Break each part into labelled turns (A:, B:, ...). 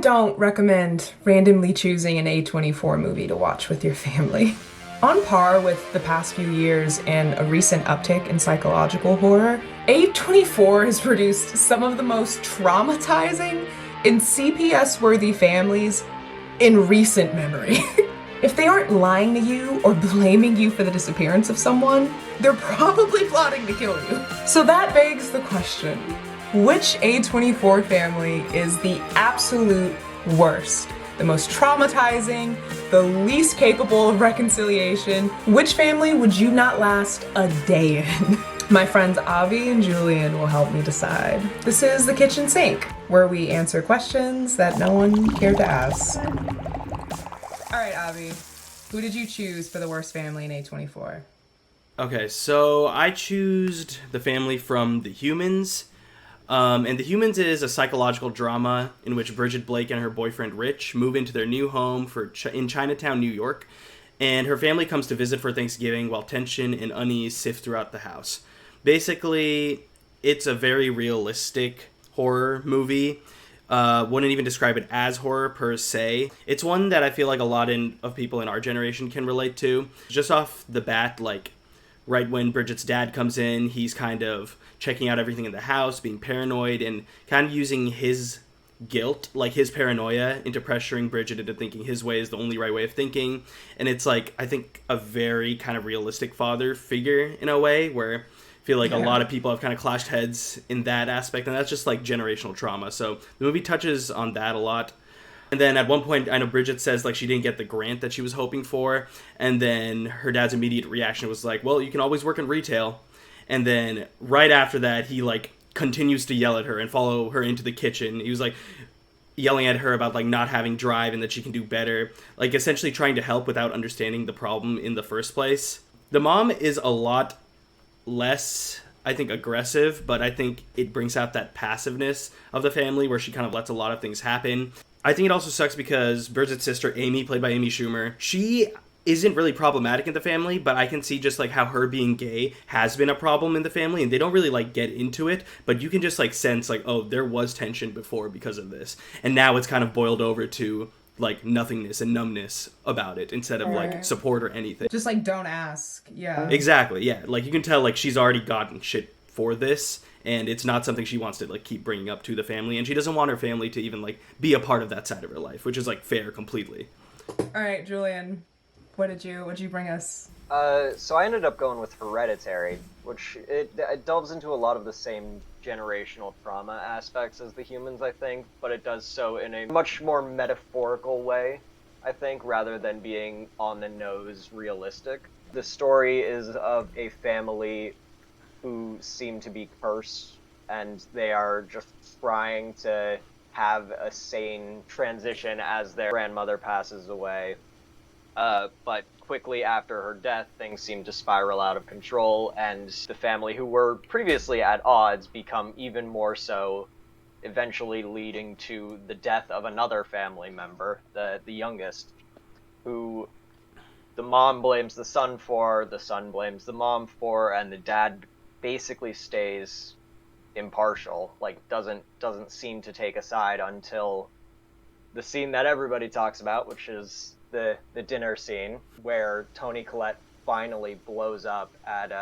A: don't recommend randomly choosing an A24 movie to watch with your family. On par with the past few years and a recent uptick in psychological horror, A24 has produced some of the most traumatizing and CPS-worthy families in recent memory. If they aren't lying to you or blaming you for the disappearance of someone, they're probably plotting to kill you. So that begs the question, which A24 family is the absolute worst? The most traumatizing, the least capable of reconciliation? Which family would you not last a day in? My friends Avi and Julian will help me decide. This is The Kitchen Sink, where we answer questions that no one cared to ask. All right, Avi, who did you choose for the worst family in A24?
B: Okay, so I choose the family from The Humans. And The Humans is a psychological drama in which Bridget Blake and her boyfriend Rich move into their new home in Chinatown, New York. And her family comes to visit for Thanksgiving while tension and unease sift throughout the house. Basically, it's a very realistic horror movie. Wouldn't even describe it as horror per se. It's one that I feel like a lot of people in our generation can relate to. Just off the bat, like, right when Bridget's dad comes in, he's kind of checking out everything in the house, being paranoid, and kind of using his guilt, like his paranoia, into pressuring Bridget into thinking his way is the only right way of thinking. And it's like, I think, a very kind of realistic father figure in a way, where I feel like a lot of people have kind of clashed heads in that aspect, and that's just like generational trauma. So the movie touches on that a lot. And then at one point, I know Bridget says like she didn't get the grant that she was hoping for, and then her dad's immediate reaction was like, well, you can always work in retail. And then right after that, he like continues to yell at her and follow her into the kitchen. He was like yelling at her about like not having drive and that she can do better, like essentially trying to help without understanding the problem in the first place. The mom is a lot less, I think, aggressive, but I think it brings out that passiveness of the family where she kind of lets a lot of things happen. I think it also sucks because Bridget's sister, Amy, played by Amy Schumer, she isn't really problematic in the family, but I can see just like how her being gay has been a problem in the family, and they don't really like get into it, but you can just like sense like, oh, there was tension before because of this, and now it's kind of boiled over to like nothingness and numbness about it instead of like support or anything.
A: Just like don't ask. Yeah.
B: Exactly, yeah. Like you can tell like she's already gotten shit for this, and it's not something she wants to like keep bringing up to the family, and she doesn't want her family to even like be a part of that side of her life, which is like fair completely.
A: All right, Julian, what'd you bring us?
C: So I ended up going with Hereditary, which it delves into a lot of the same generational trauma aspects as The Humans, I think, but it does so in a much more metaphorical way, I think, rather than being on the nose realistic. The story is of a family who seem to be cursed, and they are just trying to have a sane transition as their grandmother passes away. But quickly after her death, things seem to spiral out of control, and the family, who were previously at odds, become even more so, eventually leading to the death of another family member, the youngest, who the mom blames the son for, the son blames the mom for, and the dad basically stays impartial, like doesn't seem to take a side until the scene that everybody talks about, which is the dinner scene where Toni Collette finally blows up at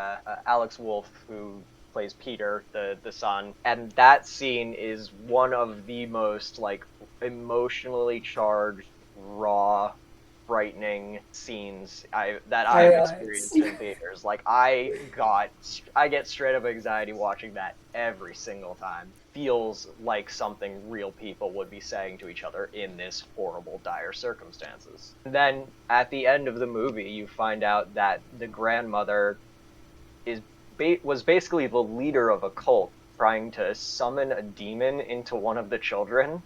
C: Alex Wolff, who plays Peter, the son, and that scene is one of the most like emotionally charged, raw, frightening scenes I've experienced in theaters. Like I get straight up anxiety watching that every single time. Feels like something real people would be saying to each other in this horrible, dire circumstances. And then at the end of the movie, you find out that the grandmother was basically the leader of a cult trying to summon a demon into one of the children.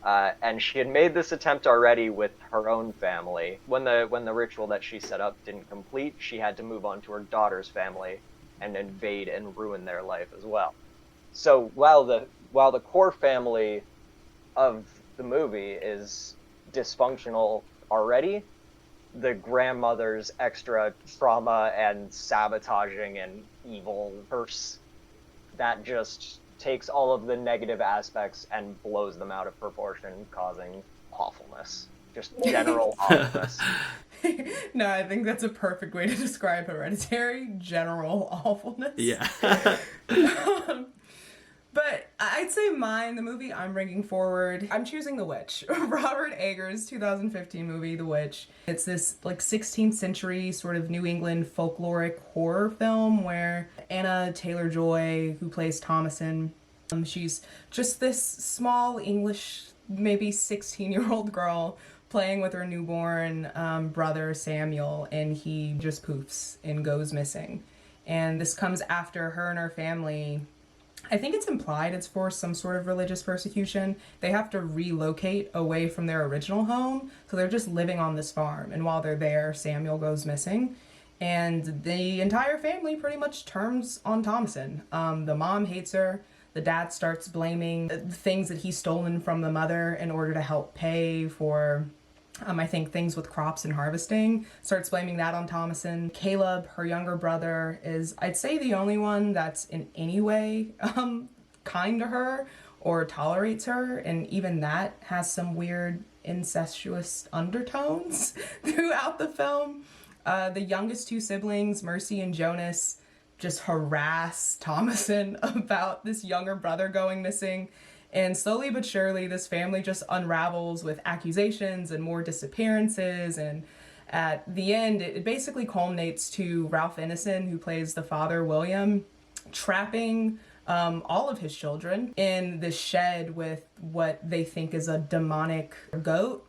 C: And she had made this attempt already with her own family. When the ritual that she set up didn't complete, she had to move on to her daughter's family and invade and ruin their life as well. So while the core family of the movie is dysfunctional already, the grandmother's extra trauma and sabotaging and evil curse, that just takes all of the negative aspects and blows them out of proportion, causing awfulness. Just general awfulness.
A: No, I think that's a perfect way to describe Hereditary. General awfulness.
B: Yeah.
A: But I'd say the movie I'm bringing forward, I'm choosing The Witch. Robert Eggers' 2015 movie, The Witch. It's this, like, 16th century sort of New England folkloric horror film where Anna Taylor-Joy, who plays Thomasin, she's just this small English, maybe 16-year-old girl playing with her newborn brother, Samuel, and he just poofs and goes missing. And this comes after her and her family, I think it's implied it's for some sort of religious persecution. They have to relocate away from their original home, so they're just living on this farm. And while they're there, Samuel goes missing. And the entire family pretty much turns on Thomasin. The mom hates her. The dad starts blaming the things that he's stolen from the mother in order to help pay for, I think, things with crops and harvesting. Starts blaming that on Thomasin. Caleb, her younger brother, is, I'd say, the only one that's in any way kind to her or tolerates her. And even that has some weird incestuous undertones throughout the film. The youngest two siblings, Mercy and Jonas, just harass Thomasin about this younger brother going missing. And slowly but surely, this family just unravels with accusations and more disappearances. And at the end, it basically culminates to Ralph Ineson, who plays the father, William, trapping all of his children in this shed with what they think is a demonic goat.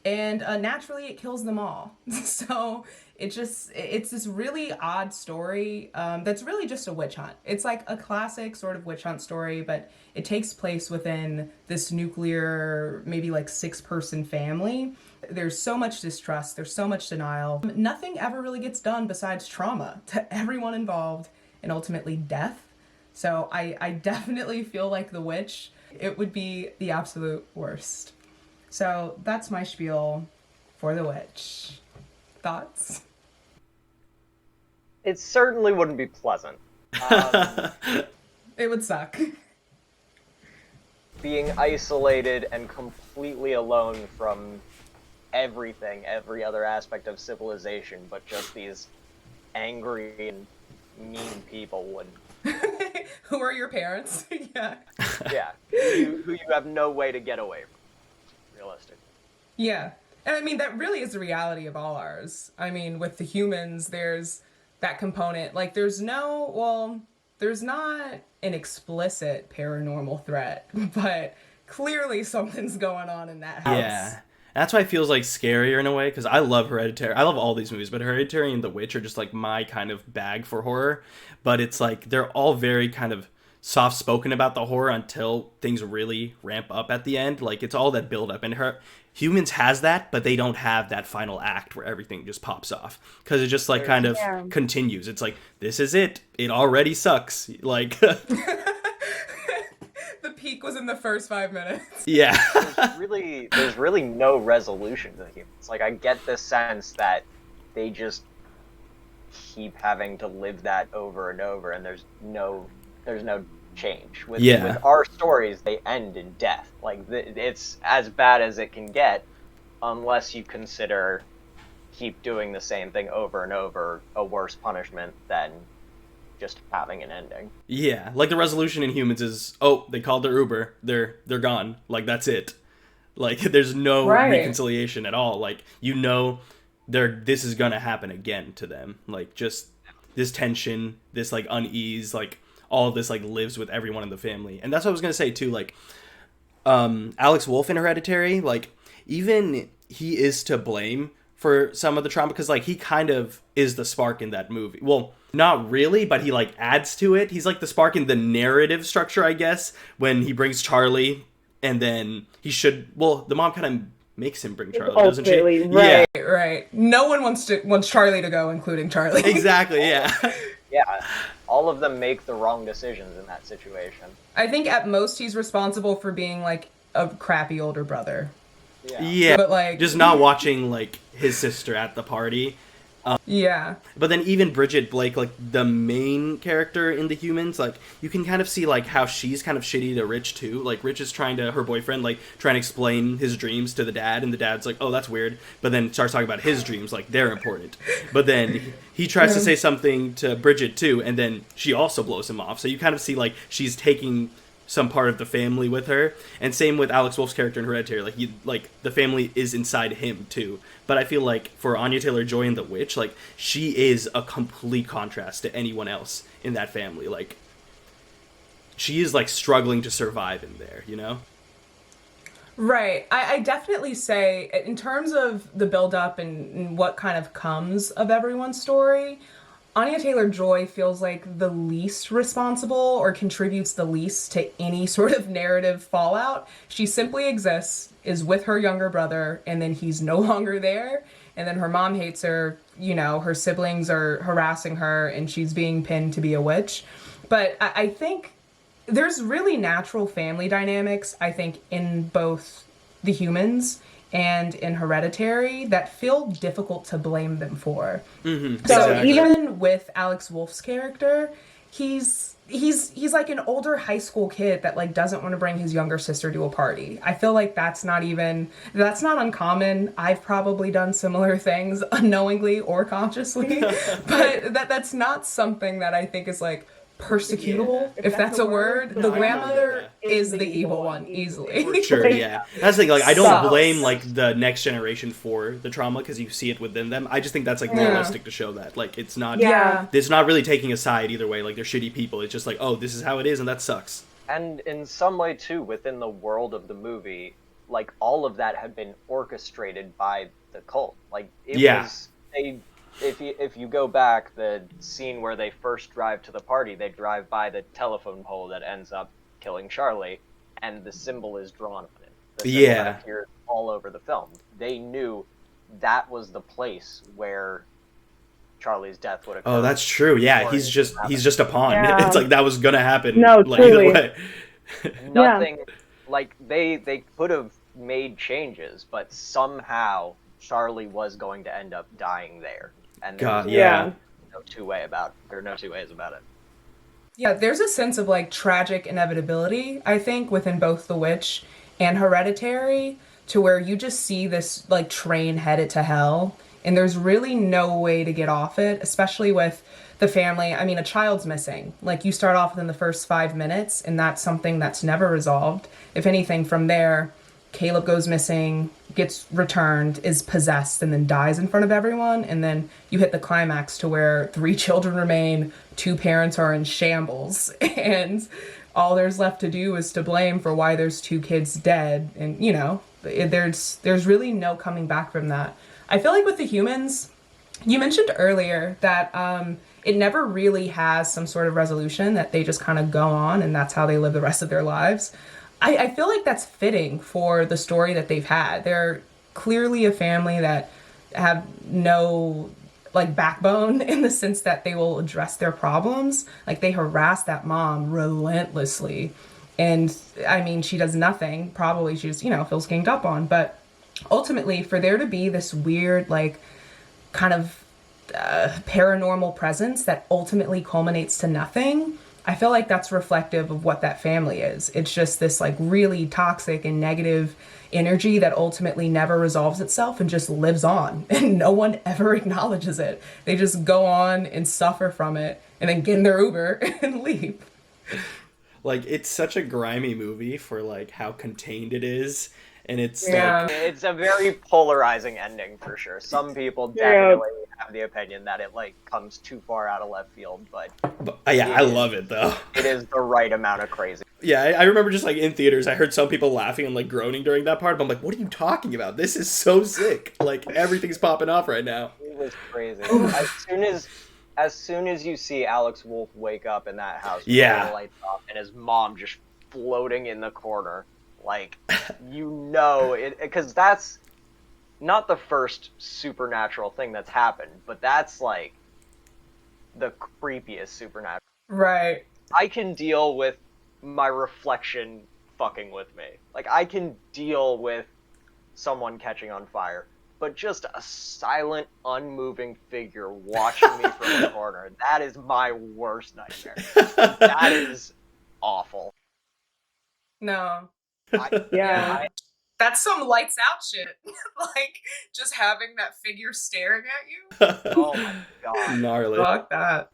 A: And naturally, it kills them all. So it's this really odd story that's really just a witch hunt. It's like a classic sort of witch hunt story, but it takes place within this nuclear, maybe like 6-person family. There's so much distrust. There's so much denial. Nothing ever really gets done besides trauma to everyone involved and ultimately death. So I definitely feel like The Witch, it would be the absolute worst. So that's my spiel for The Witch. Thoughts?
C: It certainly wouldn't be pleasant.
A: It would suck.
C: Being isolated and completely alone from everything, every other aspect of civilization, but just these angry and mean people would...
A: Who are your parents? Yeah.
C: Yeah, who you have no way to get away from. Realistic.
A: Yeah. And I mean, that really is the reality of all ours. I mean, with the humans, there's that component. Like, there's not an explicit paranormal threat, but clearly something's going on in that house.
B: Yeah. That's why it feels like scarier in a way, because I love Hereditary. I love all these movies, but Hereditary and The Witch are just like my kind of bag for horror. But it's like they're all very kind of soft-spoken about the horror until things really ramp up at the end. Like, it's all that build-up. And Humans has that, but they don't have that final act where everything just pops off. Because it just, like, kind of continues. It's like, this is it. It already sucks. Like...
A: The peak was in the first 5 minutes.
B: Yeah.
C: there's really no resolution to humans. Like, I get the sense that they just keep having to live that over and over, and there's no change. With our stories, they end in death. Like, it's as bad as it can get, unless you consider keep doing the same thing over and over a worse punishment than just having an ending.
B: Yeah, like the resolution in Humans is, oh, they called their Uber, they're gone. Like, that's it. Like, there's no reconciliation at all. Like, this is gonna happen again to them. Like, just this tension, this, like, unease, like, all of this, like, lives with everyone in the family. And that's what I was gonna say, too, like, Alex Wolff in Hereditary, like, even he is to blame for some of the trauma, because, like, he kind of is the spark in that movie. Well, not really, but he, like, adds to it. He's, like, the spark in the narrative structure, I guess, when he brings Charlie, and then the mom kind of makes him bring Charlie, doesn't she?
A: Right, yeah. Right. No one wants Charlie to go, including Charlie.
B: Exactly, yeah.
C: Yeah, all of them make the wrong decisions in that situation.
A: I think at most he's responsible for being, like, a crappy older brother.
B: Yeah,
A: but, like,
B: just not watching, like, his sister at the party
A: Yeah.
B: But then even Bridget Blake, like the main character in The Humans, like you can kind of see like how she's kind of shitty to Rich too. Like Rich is trying to her boyfriend like trying to explain his dreams to the dad, and the dad's like, "Oh, that's weird," but then starts talking about his dreams like they're important. But then he tries to say something to Bridget too, and then she also blows him off. So you kind of see like she's taking some part of the family with her, and same with Alex Wolff's character in Hereditary. Like the family is inside him too. But I feel like for Anya Taylor-Joy in The Witch, like she is a complete contrast to anyone else in that family. Like she is like struggling to survive in there, you know?
A: Right. I definitely say, in terms of the build up and what kind of comes of everyone's story, Anya Taylor-Joy feels like the least responsible or contributes the least to any sort of narrative fallout. She simply exists, is with her younger brother, and then he's no longer there. And then her mom hates her, you know, her siblings are harassing her, and she's being pinned to be a witch. But I think there's really natural family dynamics, I think, in both The Humans and in Hereditary that feel difficult to blame them for.
B: Mm-hmm.
A: So
B: Exactly.
A: even with Alex Wolff's character, he's like an older high school kid that like doesn't want to bring his younger sister to a party. I feel like that's not uncommon. I've probably done similar things unknowingly or consciously, but that's not something that I think is like persecutable, if that's a word. The grandmother is the evil one, easily.
B: For sure, yeah. That's the thing, like, I don't
A: Sucks.
B: blame, like, the next generation for the trauma, because you see it within them. I just think that's, like, realistic to show that. Like, it's not really taking a side either way. Like, they're shitty people. It's just like, oh, this is how it is, and that sucks.
C: And in some way, too, within the world of the movie, like, all of that had been orchestrated by the cult. Like, it was... If you go back, the scene where they first drive to the party, they drive by the telephone pole that ends up killing Charlie, and the symbol is drawn on it. The symbol that appears all over the film. They knew that was the place where Charlie's death would occur.
B: Oh, that's true. Yeah, he's just a pawn.
D: Yeah.
B: It's like that was gonna happen.
D: No,
B: like,
D: truly.
B: Either way.
C: Nothing, like, they could have made changes, but somehow Charlie was going to end up dying there. And
B: God,
C: no two ways about it.
A: Yeah, there's a sense of like tragic inevitability, I think, within both The Witch and Hereditary, to where you just see this like train headed to hell, and there's really no way to get off it, especially with the family. I mean, a child's missing. Like, you start off within the first 5 minutes, and that's something that's never resolved. If anything, from there, Caleb goes missing, gets returned, is possessed, and then dies in front of everyone. And then you hit the climax to where 3 children remain, 2 parents are in shambles, and all there's left to do is to blame for why there's 2 kids dead. And, you know, there's really no coming back from that. I feel like with The Humans, you mentioned earlier that it never really has some sort of resolution, that they just kind of go on and that's how they live the rest of their lives. I feel like that's fitting for the story that they've had. They're clearly a family that have no like backbone, in the sense that they will address their problems. Like, they harass that mom relentlessly. And I mean, she does nothing. Probably she's, you know, feels ganged up on. But ultimately, for there to be this weird, like, kind of paranormal presence that ultimately culminates to nothing, I feel like that's reflective of what that family is. It's just this like really toxic and negative energy that ultimately never resolves itself and just lives on, and no one ever acknowledges it. They just go on and suffer from it and then get in their Uber and leave.
B: Like, it's such a grimy movie for like how contained it is, and it's
A: Yeah.
B: like,
C: It's a very polarizing ending for sure. Some people definitely have the opinion that it like comes too far out of left field, but
B: I love it though.
C: it is the right amount of crazy.
B: Yeah, I remember just like in theaters, I heard some people laughing and like groaning during that part, but I'm like, what are you talking about? This is so sick. Like, everything's popping off right now.
C: It was crazy. As soon as you see Alex Wolff wake up in that house, with all the lights off, and his mom just floating in the corner, like, you know it, because that's not the first supernatural thing that's happened, but that's like the creepiest supernatural.
A: Right.
C: I can deal with my reflection fucking with me. Like, I can deal with someone catching on fire. but just a silent, unmoving figure watching me from the corner. That is my worst nightmare. That is awful.
A: No.
D: Yeah.
A: That's some lights out shit. Like, just having that figure staring at you.
C: Oh my god.
B: Gnarly.
A: Fuck that.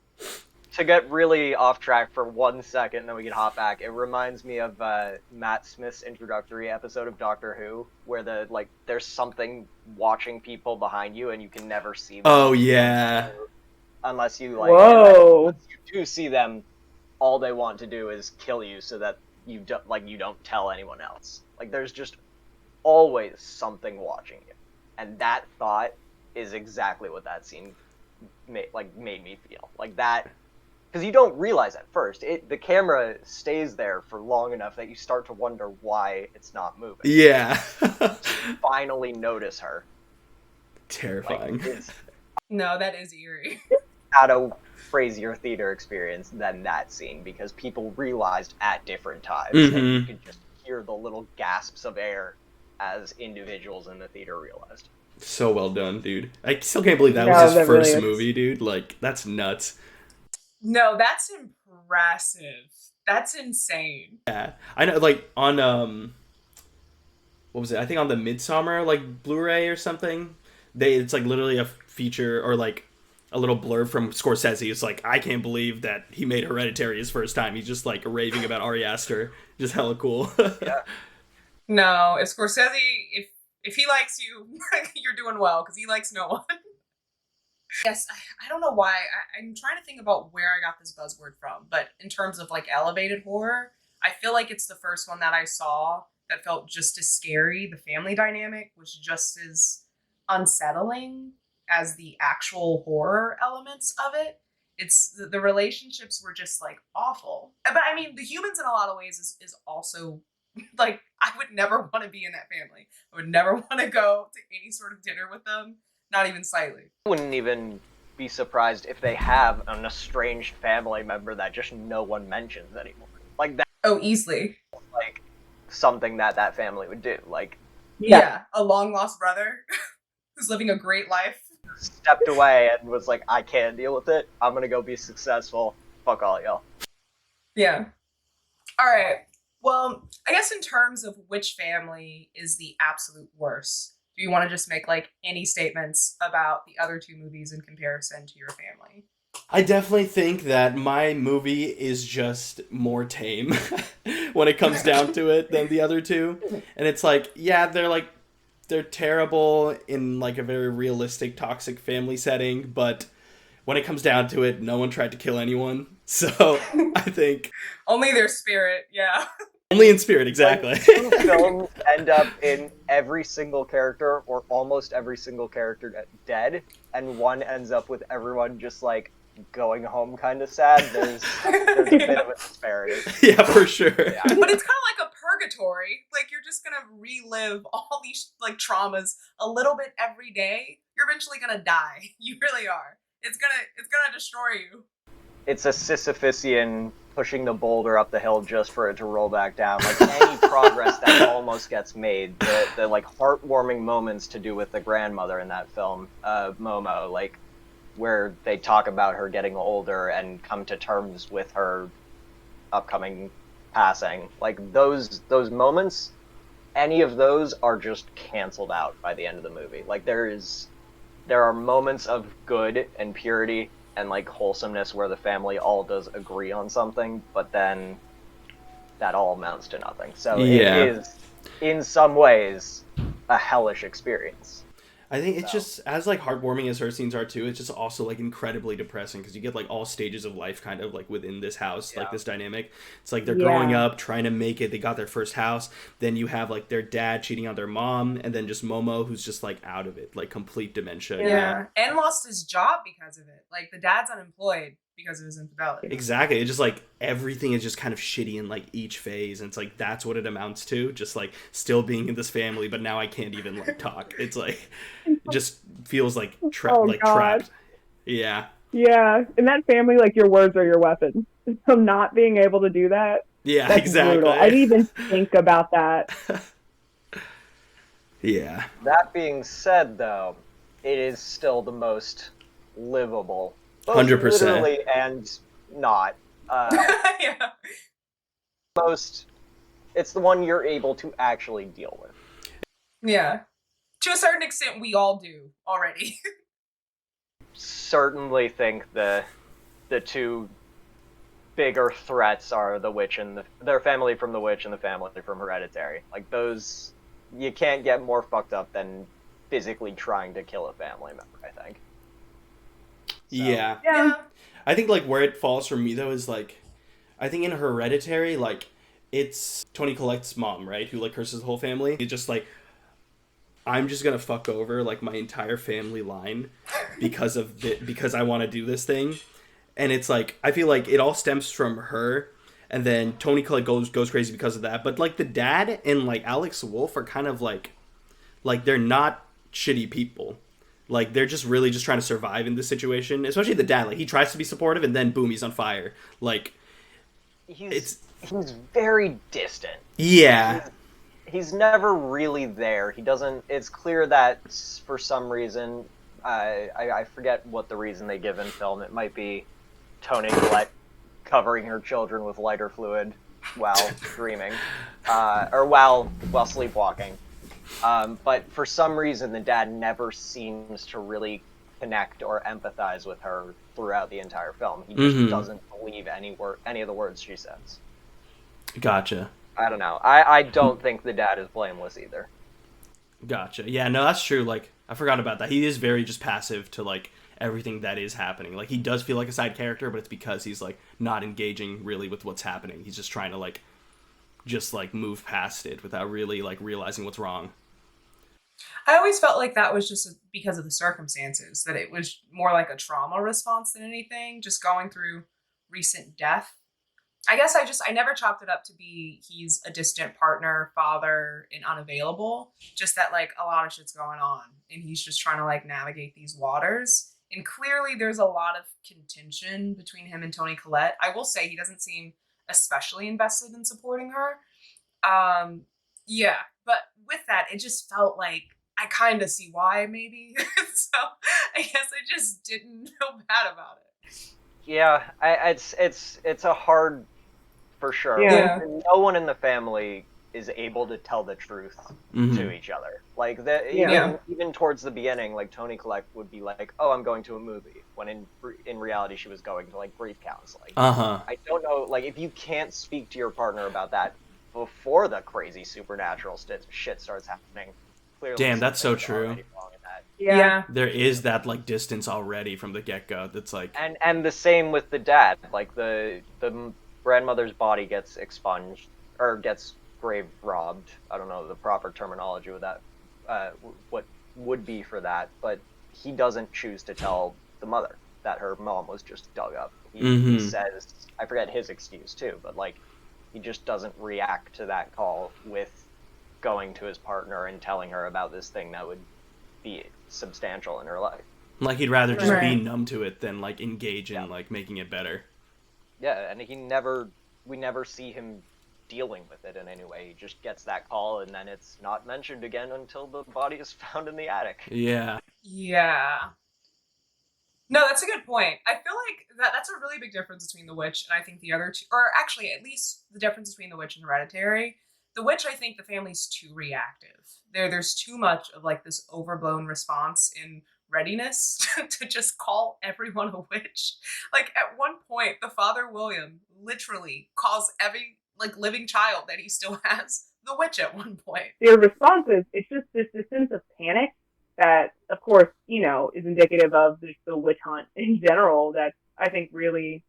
C: To get really off track for 1 second, then we can hop back. It reminds me of Matt Smith's introductory episode of Doctor Who, where there's something watching people behind you, and you can never see them.
B: Oh yeah.
C: Unless you
D: Whoa.
C: once you do see them, all they want to do is kill you, so that you don't tell anyone else. Like, there's just always something watching you, and that thought is exactly what that scene made me feel. Like that. Because you don't realize at first. The camera stays there for long enough that you start to wonder why it's not moving.
B: Yeah.
C: You finally notice her.
B: Terrifying.
A: No, that is eerie.
C: Had a crazier theater experience than that scene, because people realized at different times, and you could just hear the little gasps of air as individuals in the theater realized.
B: So well done, dude. I still can't believe that was his first movie, dude. Like, that's nuts.
A: No, that's impressive. That's insane.
B: Yeah. I know, like, on, what was it? I think on the Midsummer, like, Blu-ray or something, it's, like, literally a feature, or, like, a little blurb from Scorsese. It's like, I can't believe that he made Hereditary his first time. He's just, like, raving about Ari Aster. Just hella cool.
C: Yeah.
A: No, if Scorsese, if he likes you, you're doing well, because he likes no one. Yes, I don't know why. I'm trying to think about where I got this buzzword from, but in terms of like elevated horror, I feel like it's the first one that I saw that felt just as scary. The family dynamic was just as unsettling as the actual horror elements of it. It's the relationships were just like awful. But I mean, the humans in a lot of ways is also like, I would never want to be in that family. I would never want to go to any sort of dinner with them. Not even slightly.
C: I wouldn't even be surprised if they have an estranged family member that just no one mentions anymore. Like that.
A: Oh, easily.
C: Like something that family would do. Like,
A: yeah, a long lost brother who's living a great life.
C: Stepped away and was like, I can't deal with it. I'm gonna go be successful. Fuck all y'all.
A: Yeah. All right. Well, I guess in terms of which family is the absolute worst, do you want to just make like any statements about the other two movies in comparison to your family?
B: I definitely think that my movie is just more tame when it comes down to it than the other two. And it's like, yeah, they're terrible in like a very realistic toxic family setting, but when it comes down to it, no one tried to kill anyone. So I think
A: only their spirit, yeah.
B: Only in spirit, exactly.
C: Like, two films end up in every single character, or almost every single character, dead, and one ends up with everyone just like going home kind of sad. There's a bit of a disparity.
B: Yeah, for sure.
C: Yeah.
A: But it's kind of like a purgatory. Like, you're just gonna relive all these like traumas a little bit every day. You're eventually gonna die. You really are. It's gonna destroy you. It's
C: a Sisyphusian pushing the boulder up the hill just for it to roll back down. Like, any progress that almost gets made, the like heartwarming moments to do with the grandmother in that film, Momo, like where they talk about her getting older and come to terms with her upcoming passing. Like those moments, any of those are just canceled out by the end of the movie. Like there are moments of good and purity and like wholesomeness where the family all does agree on something, but then that all amounts to nothing. So yeah. It is, in some ways, a hellish experience.
B: I think it's just, as like heartwarming as her scenes are too, it's just also like incredibly depressing because you get like all stages of life kind of like within this house, like this dynamic. It's like they're growing up, trying to make it, they got their first house, then you have like their dad cheating on their mom, and then just Momo who's just like out of it, like complete dementia.
A: Yeah, and lost his job because of it. Like the dad's unemployed because of his infidelity.
B: Exactly. It's just like everything is just kind of shitty in like each phase, and it's like that's what it amounts to, just like still being in this family, but now I can't even like talk. It's like it just feels like trapped. Yeah.
D: Yeah. In that family, like your words are your weapon. So not being able to do that.
B: Yeah,
D: that's
B: exactly.
D: brutal. I didn't even think about that.
B: Yeah.
C: That being said, though, it is still the most livable, both
B: 100%.
C: literally and not.
A: Yeah.
C: Most, it's the one you're able to actually deal with.
A: Yeah. To a certain extent, we all do already.
C: Certainly think the two bigger threats are the witch and their family from the witch and the family from Hereditary. Like those, you can't get more fucked up than physically trying to kill a family member, I think. So,
B: Yeah.
A: Yeah.
B: I think like where it falls for me though is like, I think in Hereditary, like it's Tony Collette's mom, right, who like curses the whole family. It's just like, I'm just gonna fuck over like my entire family line because I want to do this thing, and it's like I feel like it all stems from her, and then Tony Collette goes crazy because of that. But like the dad and like Alex Wolff are kind of like they're not shitty people. Like they're just really just trying to survive in this situation. Especially the dad. Like he tries to be supportive, and then boom, he's on fire. Like
C: he's very distant.
B: yeah.
C: He's never really there. He doesn't. It's clear that for some reason, I forget what the reason they give in film. It might be Toni Collette covering her children with lighter fluid while dreaming, or while sleepwalking. But for some reason, the dad never seems to really connect or empathize with her throughout the entire film. He just doesn't believe any of the words she says.
B: Gotcha.
C: I don't know. I don't think the dad is blameless either.
B: Gotcha. Yeah, no, that's true. Like, I forgot about that. He is very just passive to, like, everything that is happening. Like, he does feel like a side character, but it's because he's, like, not engaging really with what's happening. He's just trying to, like, move past it without really, like, realizing what's wrong.
A: I always felt like that was just because of the circumstances, that it was more like a trauma response than anything, just going through recent death. I guess I never chalked it up to be he's a distant partner, father, and unavailable. Just that like a lot of shit's going on and he's just trying to like navigate these waters. And clearly there's a lot of contention between him and Toni Collette. I will say he doesn't seem especially invested in supporting her. Yeah, but with that, it just felt like I kind of see why maybe. So I guess I just didn't feel bad about it.
C: Yeah, it's a hard, for sure.
D: Yeah.
C: No one in the family is able to tell the truth to each other. Like even towards the beginning, like Toni Collette would be like, "Oh, I'm going to a movie," when in reality she was going to like grief counseling. I don't know, like if you can't speak to your partner about that before the crazy supernatural shit starts happening. Clearly,
B: damn, that's so true.
A: Yeah.
B: There is that like distance already from the get-go that's like
C: and the same with the dad. Like the grandmother's body gets expunged or gets grave robbed. I don't know the proper terminology with that, what would be for that, but he doesn't choose to tell the mother that her mom was just dug up. He says, I forget his excuse too, but like he just doesn't react to that call with going to his partner and telling her about this thing that would be substantial in her life.
B: like he'd rather just be numb to it than like engage in like making it better.
C: Yeah, and we never see him dealing with it in any way. He just gets that call and then it's not mentioned again until the body is found in the attic.
B: Yeah.
A: No, that's a good point. I feel like that's a really big difference between The Witch and I think the other two, or actually at least the difference between The Witch and Hereditary. The Witch, I think the family's too reactive. There's too much of like this overblown response in readiness to just call everyone a witch. Like at one point, the father William literally calls every like living child that he still has the witch at one point.
D: Their responses, it's just this sense of panic that, of course, you know, is indicative of the witch hunt in general. That I think really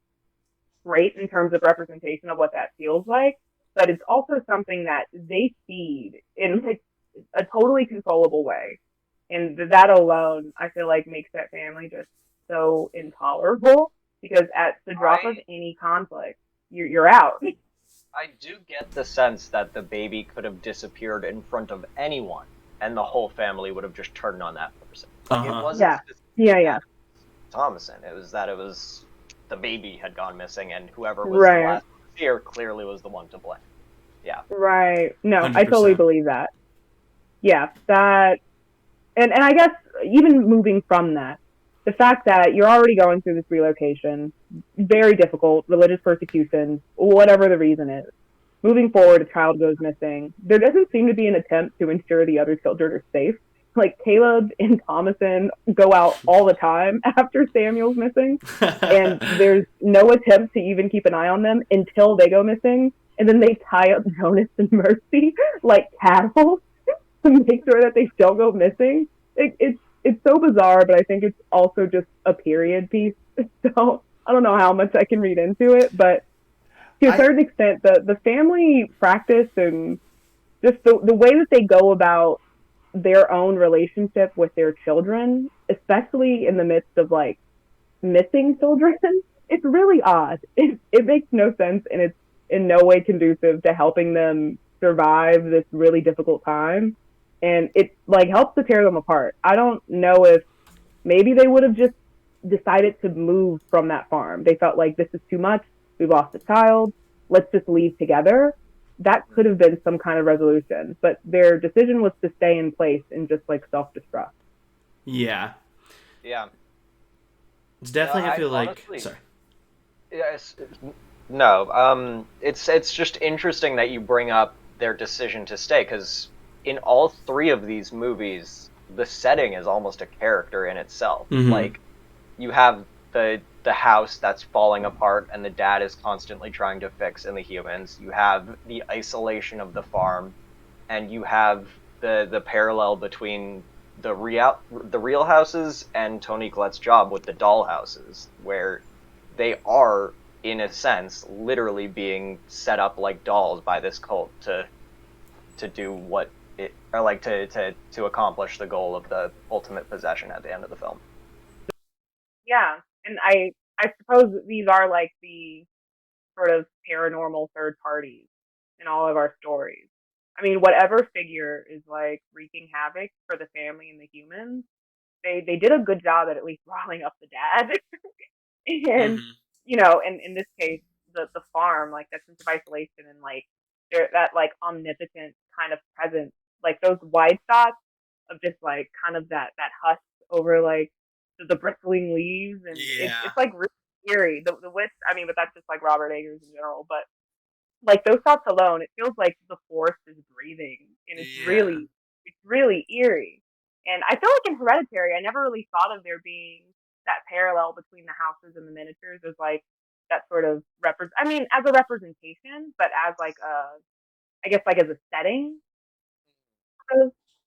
D: great in terms of representation of what that feels like. But it's also something that they feed in like a totally controllable way. And that alone, I feel like makes that family just so intolerable because at the drop of any conflict, you're out.
C: I do get the sense that the baby could have disappeared in front of anyone and the whole family would have just turned on that person. Like, it wasn't
D: Yeah.
C: Thomason. It was the baby had gone missing and whoever was the last one here clearly was the one to blame. Yeah.
D: Right. No,
B: 100%.
D: I totally believe that. yeah, that, and I guess even moving from that, the fact that you're already going through this relocation, very difficult, religious persecution, whatever the reason is. Moving forward, a child goes missing. There doesn't seem to be an attempt to ensure the other children are safe. Like Caleb and Thomason go out all the time after Samuel's missing, and there's no attempt to even keep an eye on them until they go missing, and then they tie up Jonas and Mercy like cattle to make sure that they don't go missing. It's so bizarre, but I think it's also just a period piece. So I don't know how much I can read into it, but to a certain extent, the family practice and just the way that they go about their own relationship with their children, especially in the midst of like missing children, it's really odd. It makes no sense, and it's in no way conducive to helping them survive this really difficult time. And it like helps to tear them apart. I don't know if maybe they would have just decided to move from that farm. They felt like this is too much. We've lost a child. Let's just leave together. That could have been some kind of resolution, but their decision was to stay in place and just like self-destruct.
B: Yeah.
C: Yeah.
B: It's definitely, I feel
C: honestly,
B: like... Sorry.
C: Yes. No. It's just interesting that you bring up their decision to stay, because in all three of these movies, the setting is almost a character in itself.
B: Mm-hmm.
C: Like, you have the house that's falling apart and the dad is constantly trying to fix in the humans. You have the isolation of the farm, and you have the parallel between the real houses and Toni Collette's job with the doll houses, where they are, in a sense, literally being set up like dolls by this cult to do what it, or like to accomplish the goal of the ultimate possession at the end of the film.
D: Yeah, and I suppose these are like the sort of paranormal third parties in all of our stories. I mean, whatever figure is like wreaking havoc for the family and the humans, they did a good job at least riling up the dad. And
B: Mm-hmm.
D: you know, in this case, the farm, like that sense of isolation and like that like omnipotent kind of presence, like those wide shots of just like kind of that husk over like the bristling leaves, and
B: Yeah.
D: it's like really eerie. The witch, I mean, but that's just like Robert Eggers in general. But like those shots alone, it feels like the forest is breathing, and
B: Yeah.
D: it's really eerie. And I feel like in Hereditary, I never really thought of there being that parallel between the houses and the miniatures as like that sort of I mean, as a representation, but as like I guess like as a setting.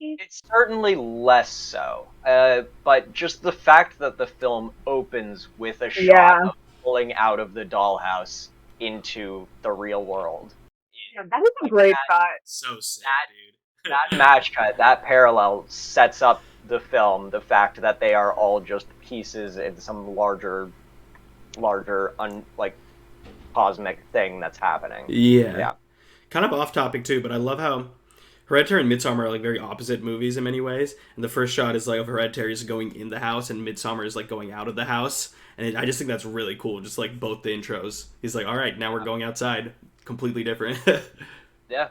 C: It's certainly less so, but just the fact that the film opens with a shot
D: Yeah,
C: of pulling out of the dollhouse into the real world.
D: yeah, that is a
C: Like
D: great shot.
B: So sick, dude.
C: that match cut, that parallel sets up the film, the fact that they are all just pieces in some larger like cosmic thing that's happening.
B: Yeah.
C: Yeah.
B: Kind of off topic too, but I love how Hereditary and Midsommar are like very opposite movies in many ways. And the first shot is like of Hereditary is going in the house, and Midsommar is like going out of the house. And I just think that's really cool. Just like both the intros, he's like, "All right, now we're going outside." Completely different.
C: Yeah.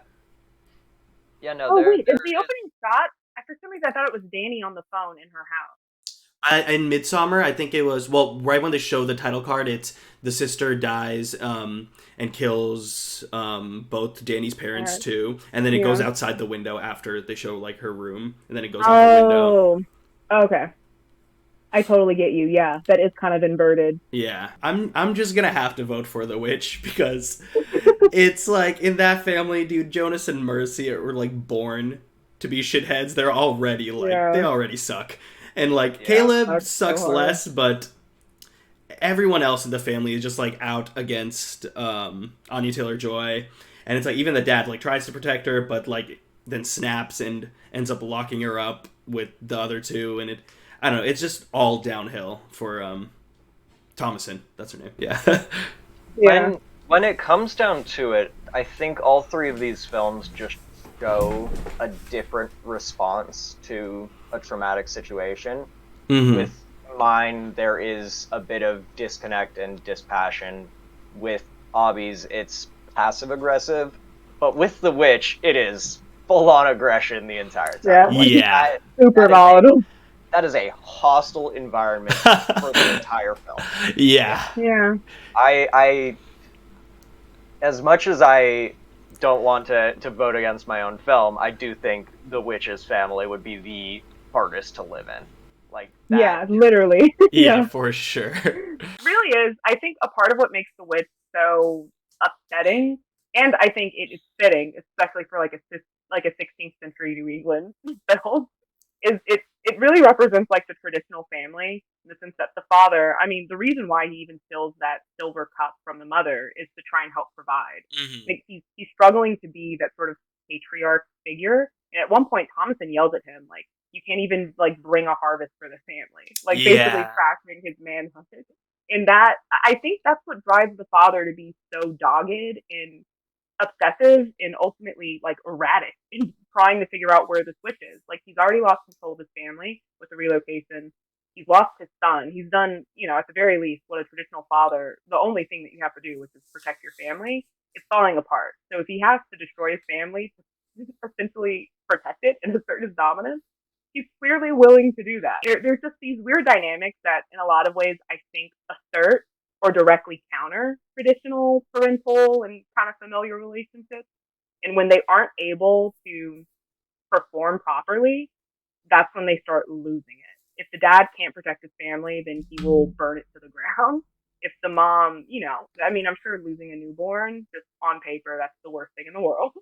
C: Yeah. No.
D: Oh
C: There.
D: wait, is the opening shot? For some reason, I thought it was Danny on the phone in her house.
B: In Midsommar, I think it was, well, right when they show the title card, it's the sister dies and kills both Danny's parents too, and then it goes outside the window after they show like her room, and then it goes out the window.
D: Oh, okay. I totally get you. Yeah, that is kind of inverted.
B: Yeah, I'm just gonna have to vote for the witch because it's like in that family, dude. Jonas and Mercy were like born to be shitheads. They're already like they already suck. And, like, Caleb sucks less, but everyone else in the family is just, like, out against Anya Taylor-Joy. And it's, like, even the dad, like, tries to protect her, but, like, then snaps and ends up locking her up with the other two. And I don't know, it's just all downhill for Thomason. That's her name. Yeah.
D: Yeah.
C: When it comes down to it, I think all three of these films just show a different response to a traumatic situation.
B: Mm-hmm.
C: With mine, there is a bit of disconnect and dispassion. With Abby's, it's passive aggressive, but with the witch, it is full-on aggression the entire time.
B: Yeah.
D: Super volatile.
C: That is a hostile environment for the entire film.
B: Yeah.
D: Yeah.
C: I as much as I don't want to vote against my own film, I do think the Witch's family would be the hardest to live in. Like that.
D: Yeah, literally.
B: Yeah, for sure.
D: It really is. I think a part of what makes The Witch so upsetting, and I think it is fitting, especially for like a 16th century New England film, is it really represents like the traditional family in the sense that the father, I mean, the reason why he even steals that silver cup from the mother is to try and help provide.
B: Mm-hmm.
D: Like he's struggling to be that sort of patriarch figure, and at one point Thomason yells at him like, "You can't even like bring a harvest for the family," like basically trashing his manhood. And that, I think that's what drives the father to be so dogged and obsessive and ultimately like erratic in trying to figure out where the switch is. Like he's already lost control of his family with the relocation. He's lost his son. He's done, at the very least, what a traditional father, the only thing that you have to do, which is protect your family, is falling apart. So if he has to destroy his family to essentially protect it and assert his dominance, he's clearly willing to do that. There's just these weird dynamics that, in a lot of ways, I think assert or directly counter traditional parental and kind of familial relationships. And when they aren't able to perform properly, that's when they start losing it. If the dad can't protect his family, then he will burn it to the ground. If the mom, I'm sure losing a newborn, just on paper, that's the worst thing in the world.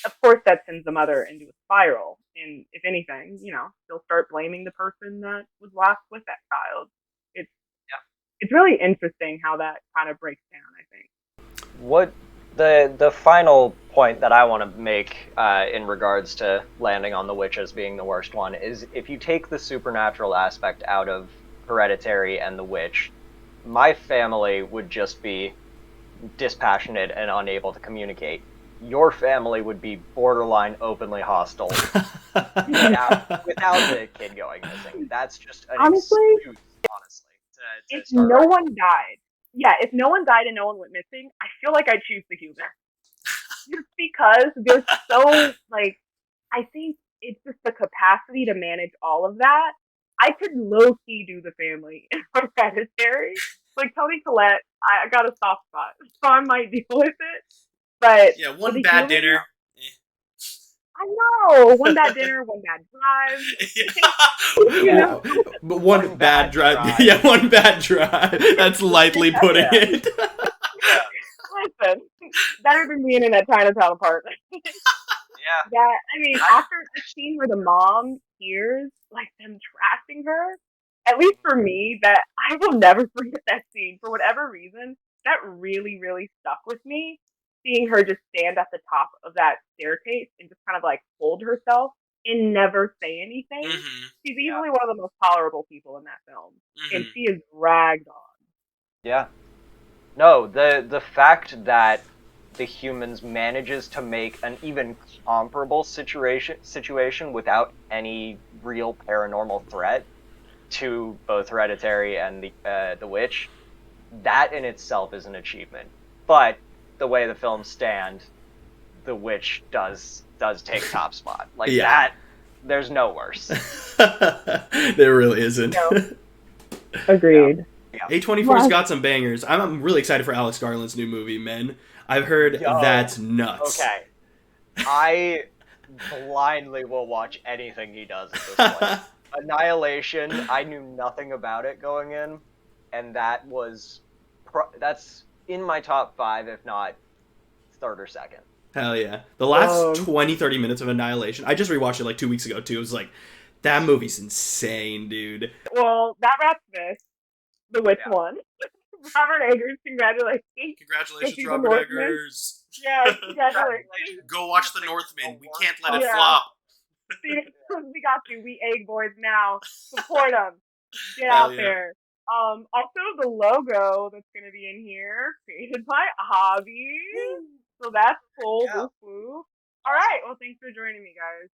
D: Of course, that sends the mother into a spiral. And if anything, she'll start blaming the person that was last with that child. It's really interesting how that kind of breaks down, I think.
C: What the final point that I want to make in regards to landing on the Witch as being the worst one is if you take the supernatural aspect out of Hereditary and the Witch, my family would just be dispassionate and unable to communicate. Your family would be borderline openly hostile without the kid going missing. That's just an excuse, honestly.
D: If no one died and no one went missing, I feel like I'd choose the human. Just because there's so, I think it's just the capacity to manage all of that. I could low-key do the family in Hereditary. Like, Toni Collette, I got a soft spot, so I might deal with it. But
B: yeah, one bad dinner.
D: I know. One bad dinner, one bad drive.
B: But one bad drive. Yeah, one bad drive. That's lightly putting it.
D: Listen, better than being in that Chinatown apartment. After the scene where the mom hears them trashing her, at least for me, that I will never forget that scene. For whatever reason, that really, really stuck with me. Seeing her just stand at the top of that staircase and just kind of hold herself and never say anything. Mm-hmm. She's easily one of the most tolerable people in that film. Mm-hmm. And she is dragged on.
C: Yeah. No, the fact that the humans manages to make an even comparable situation without any real paranormal threat to both Hereditary and the Witch, that in itself is an achievement. But the way the films stand, the Witch does take top spot. That, there's no worse.
B: There really isn't.
D: No. Agreed.
B: Yeah. A24's got some bangers. I'm really excited for Alex Garland's new movie, Men. I've heard that's nuts.
C: Okay. I blindly will watch anything he does at this point. Annihilation, I knew nothing about it going in, and that's in my top 5, if not third or second.
B: Hell yeah. The last 20-30 minutes of Annihilation, I just rewatched it 2 weeks ago too. It was that movie's insane, dude.
D: Well, that wraps this. The Witch won. Robert Eggers, congratulations.
B: Congratulations, Robert Eggers.
D: Yeah, congratulations.
B: Go watch The Northman. We can't let it flop.
D: See, we got to. We egg boys now. Support them. Get out there. Also, the logo that's going to be in here, created by Hobby. So that's cool. Yeah. Woo-woo. All right. Well, thanks for joining me, guys.